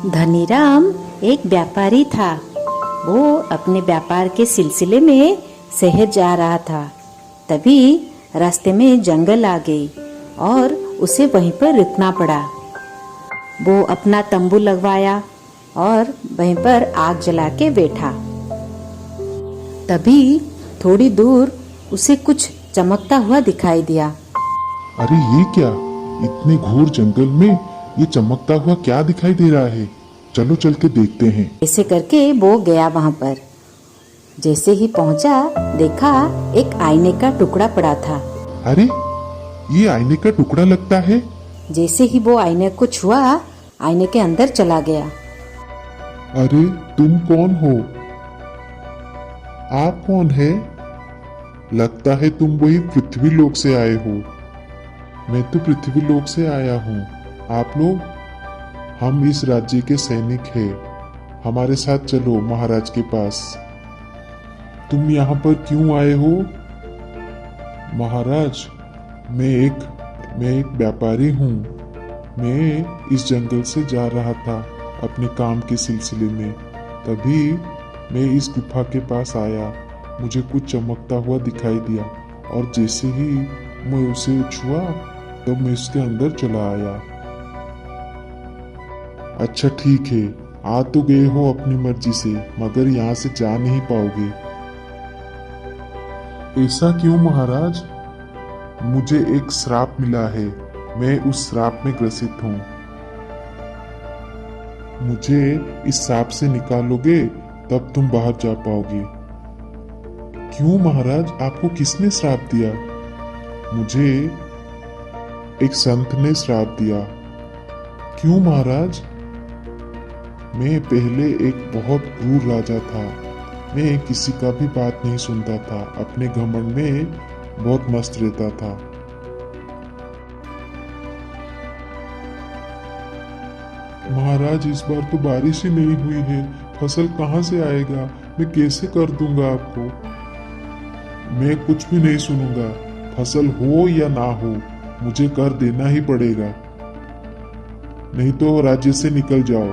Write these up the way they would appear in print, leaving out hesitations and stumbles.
धनीराम एक व्यापारी था। वो अपने व्यापार के सिलसिले में शहर जा रहा था। तभी रास्ते में जंगल आ गई और उसे वहीं पर रुकना पड़ा। वो अपना तंबू लगवाया और वहीं पर आग जला के बैठा। तभी थोड़ी दूर उसे कुछ चमकता हुआ दिखाई दिया। अरे ये क्या, इतने घोर जंगल में ये चमकता हुआ क्या दिखाई दे रहा है? चलो चल के देखते हैं। ऐसे करके वो गया वहां पर। जैसे ही पहुंचा, देखा एक आईने का टुकड़ा पड़ा था। अरे ये आईने का टुकड़ा लगता है। जैसे ही वो आईने को छुआ, आईने के अंदर चला गया। अरे तुम कौन हो? आप कौन है? लगता है तुम वही पृथ्वी लोक से आए हो। मैं तो पृथ्वी लोक से आया हूँ। आप लोग? हम इस राज्य के सैनिक हैं। हमारे साथ चलो महाराज के पास। तुम यहाँ पर क्यों आए हो? महाराज, मैं एक व्यापारी हूँ। मैं इस जंगल से जा रहा था अपने काम के सिलसिले में। तभी मैं इस गुफा के पास आया। मुझे कुछ चमकता हुआ दिखाई दिया और जैसे ही मैं उसे छुआ तब मैं उसके अंदर चला आया। अच्छा ठीक है, आ तो गए हो अपनी मर्जी से, मगर यहाँ से जा नहीं पाओगे। ऐसा क्यों महाराज? मुझे एक श्राप मिला है। मैं उस श्राप में ग्रसित हूँ। मुझे इस श्राप से निकालोगे तब तुम बाहर जा पाओगे। क्यों महाराज, आपको किसने श्राप दिया? मुझे एक संत ने श्राप दिया। क्यों महाराज? मैं पहले एक बहुत क्रूर राजा था। मैं किसी का भी बात नहीं सुनता था। अपने घमंड में बहुत मस्त रहता था। महाराज, इस बार तो बारिश ही नहीं हुई है। फसल कहाँ से आएगा? मैं कैसे कर दूंगा आपको? मैं कुछ भी नहीं सुनूंगा। फसल हो या ना हो, मुझे कर देना ही पड़ेगा, नहीं तो राज्य से निकल जाओ।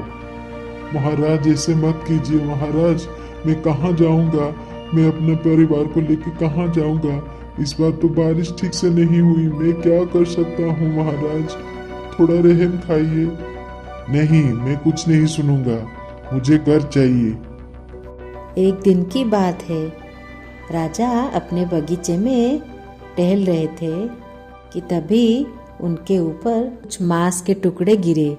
महाराज, ऐसे मत कीजिए महाराज। मैं कहाँ जाऊंगा? मैं अपने परिवार को लेकर कहाँ जाऊंगा? इस बार तो बारिश ठीक से नहीं हुई। मैं क्या कर सकता हूँ महाराज? थोड़ा रहम खाइए। नहीं, मैं कुछ नहीं सुनूंगा। मुझे घर चाहिए। एक दिन की बात है। राजा अपने बगीचे में टहल रहे थे कि तभी उनके ऊपर कुछ मांस के टुकड़े गिरे।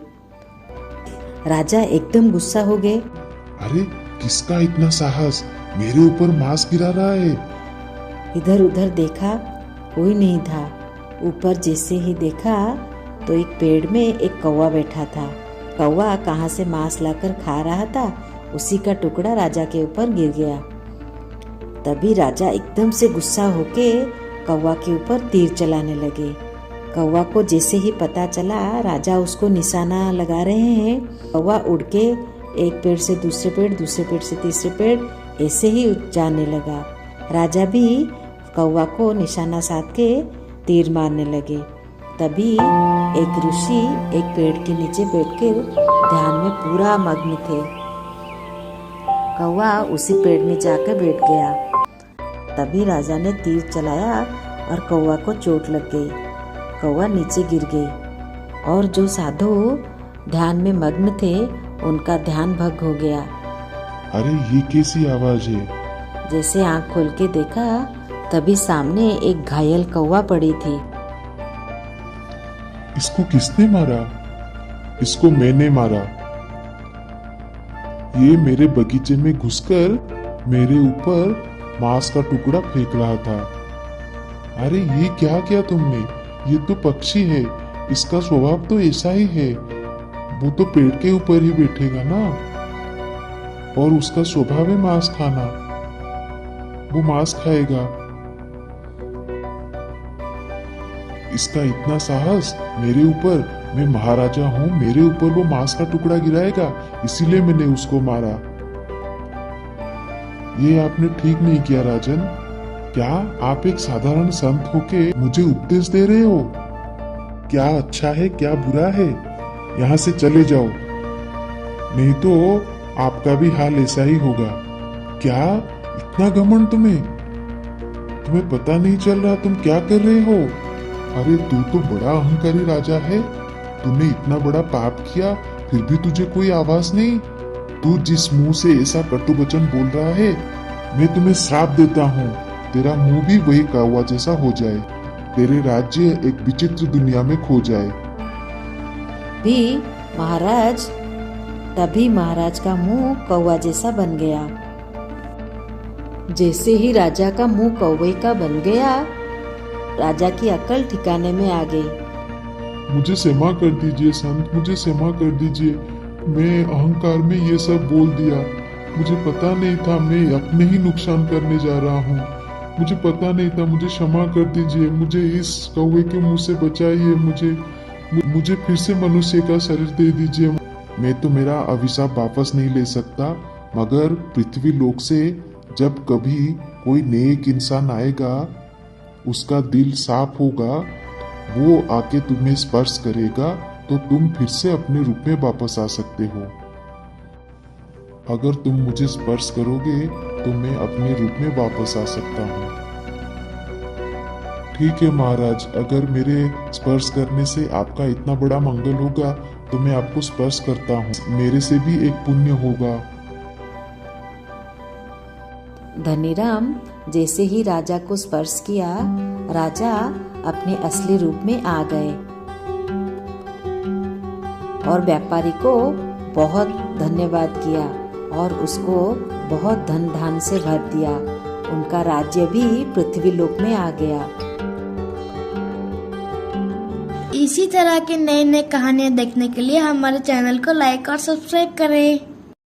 राजा एकदम गुस्सा हो गए। अरे किसका इतना साहस? मेरे ऊपर मांस गिरा रहा है। इधर उधर देखा, कोई नहीं था। ऊपर जैसे ही देखा तो एक पेड़ में एक कौवा बैठा था। कौवा कहाँ से मांस लाकर खा रहा था, उसी का टुकड़ा राजा के ऊपर गिर गया। तभी राजा एकदम से गुस्सा होके कौवा के ऊपर तीर चलाने लगे। कौवा को जैसे ही पता चला राजा उसको निशाना लगा रहे हैं, कौवा उड़ के एक पेड़ से दूसरे पेड़, दूसरे पेड़ से तीसरे पेड़, ऐसे ही जाने लगा। राजा भी कौवा को निशाना साध के तीर मारने लगे। तभी एक ऋषि एक पेड़ के नीचे बैठकर ध्यान में पूरा मग्न थे। कौवा उसी पेड़ में जाकर बैठ गया। तभी राजा ने तीर चलाया और कौवा को चोट लग गई। कौवा नीचे गिर गई और जो साधु ध्यान में मग्न थे उनका ध्यान भंग हो गया। अरे ये कैसी आवाज है? जैसे आंख खोल के देखा तभी सामने एक घायल कौवा पड़ी थी। इसको किसने मारा? इसको मैंने मारा। ये मेरे बगीचे में घुसकर मेरे ऊपर मांस का टुकड़ा फेंक रहा था। अरे ये क्या किया तुमने? ये तो पक्षी है। इसका स्वभाव तो ऐसा ही है। वो तो पेड़ के ऊपर ही बैठेगा ना, और उसका स्वभाव है मांस खाना। वो मांस खाएगा। इसका इतना साहस मेरे ऊपर। मैं महाराजा हूँ, मेरे ऊपर वो मांस का टुकड़ा गिराएगा, इसीलिए मैंने उसको मारा। ये आपने ठीक नहीं किया राजन। क्या आप एक साधारण संत होके मुझे उपदेश दे रहे हो? क्या अच्छा है, क्या बुरा है? यहाँ से चले जाओ। नहीं तो आपका भी हाल ऐसा ही होगा। क्या इतना घमंड तुम्हें पता नहीं चल रहा तुम क्या कर रहे हो? अरे तू तो बड़ा अहंकारी राजा है। तूने इतना बड़ा पाप किया फिर भी तुझे कोई आवाज नहीं। तू जिस मुंह से ऐसा कटु वचन बोल रहा है, मैं तुम्हें श्राप देता हूँ, तेरा मुंह भी वही कौवा जैसा हो जाए, तेरे राज्य एक विचित्र दुनिया में खो जाए। भी महाराज तभी महाराज का मुंह कौवा जैसा बन गया। जैसे ही राजा का मुंह कौवे का बन गया, राजा की अकल ठिकाने में आ गई। मुझे क्षमा कर दीजिए संत, मुझे क्षमा कर दीजिए। मैं अहंकार में ये सब बोल दिया। मुझे पता नहीं था मैं अपने ही नुकसान करने जा रहा हूँ। मुझे पता नहीं था, मुझे क्षमा कर दीजिए। मुझे इस कौवे के मुंह से बचाइए। मुझे फिर से मनुष्य का शरीर दे दीजिए। मैं तो मेरा अभिशाप वापस नहीं ले सकता, मगर पृथ्वी लोक से जब कभी कोई नेक इंसान आएगा, उसका दिल साफ होगा, वो आके तुम्हें स्पर्श करेगा तो तुम फिर से अपने रूप में वापस आ सकते हो। अगर तुम मुझे स्पर्श करोगे तो मैं अपने रूप में वापस आ सकता हूँ। ठीक है महाराज, अगर मेरे स्पर्श करने से आपका इतना बड़ा मंगल होगा तो मैं आपको स्पर्श करता हूँ। मेरे से भी एक पुण्य होगा। धनीराम जैसे ही राजा को स्पर्श किया, राजा अपने असली रूप में आ गए और व्यापारी को बहुत धन्यवाद किया और उसको बहुत धन धान से भर दिया। उनका राज्य भी पृथ्वी लोक में आ गया। इसी तरह के नए नए कहानियाँ देखने के लिए हमारे चैनल को लाइक और सब्सक्राइब करें।